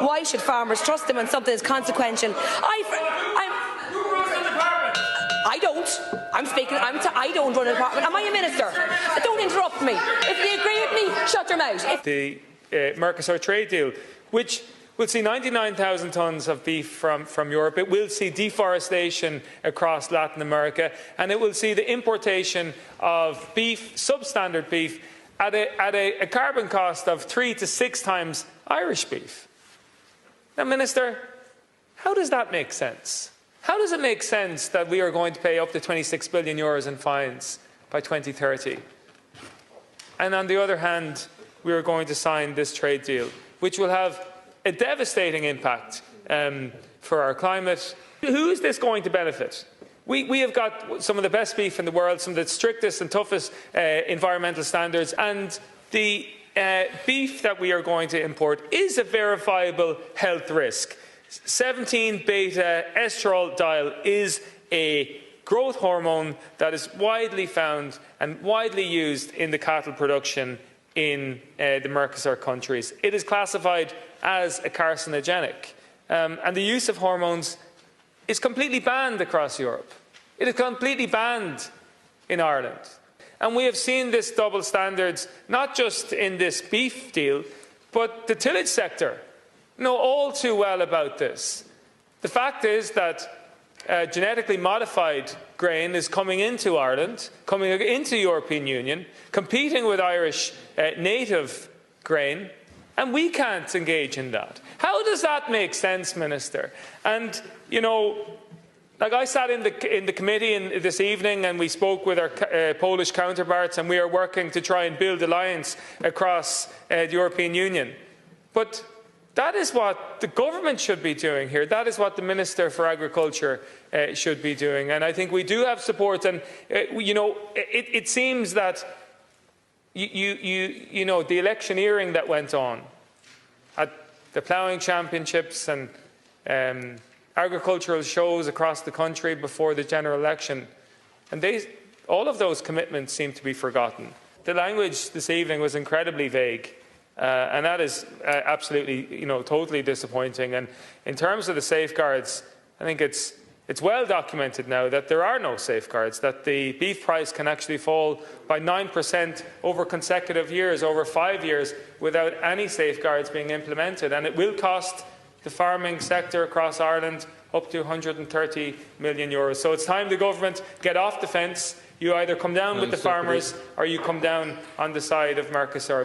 Why should farmers trust them when something is consequential? I don't. I'm speaking. I don't run a department. Am I a minister? Don't interrupt me. If you agree with me, shut your mouth. The Mercosur trade deal, which will see 99,000 tonnes of beef from Europe. It will see deforestation across Latin America, and it will see the importation of beef, substandard beef, at a carbon cost of 3 to 6 times Irish beef. Now, Minister, how does that make sense? How does it make sense that we are going to pay up to €26 billion in fines by 2030? And on the other hand, we are going to sign this trade deal, which will have a devastating impact for our climate. Who is this going to benefit? We have got some of the best beef in the world, some of the strictest and toughest environmental standards, and the beef that we are going to import is a verifiable health risk. 17-beta-estradiol is a growth hormone that is widely found and widely used in the cattle production in the Mercosur countries. It is classified as a carcinogenic, and the use of hormones is completely banned across Europe. It is completely banned in Ireland. And we have seen this double standards not just in this beef deal, but the tillage sector know all too well about this. The fact is that genetically modified grain is coming into Ireland, coming into the European Union, competing with Irish native grain, and we can't engage in that. How does that make sense, Minister? And, you know, like I sat in the committee this evening and we spoke with our Polish counterparts, and we are working to try and build alliance across the European Union. But that is what the government should be doing here. That is what the Minister for Agriculture should be doing. And I think we do have support. And, you know, it seems that, you know, the electioneering that went on at the ploughing championships and agricultural shows across the country before the general election, and all of those commitments seem to be forgotten. The language this evening was incredibly vague. And that is absolutely, you know, totally disappointing. And in terms of the safeguards, I think it's well documented now that there are no safeguards, that the beef price can actually fall by 9% over consecutive years, over 5 years, without any safeguards being implemented. And it will cost the farming sector across Ireland up to €130 million. So it's time the government get off the fence. You either come down with the farmers or you come down on the side of Mercosur.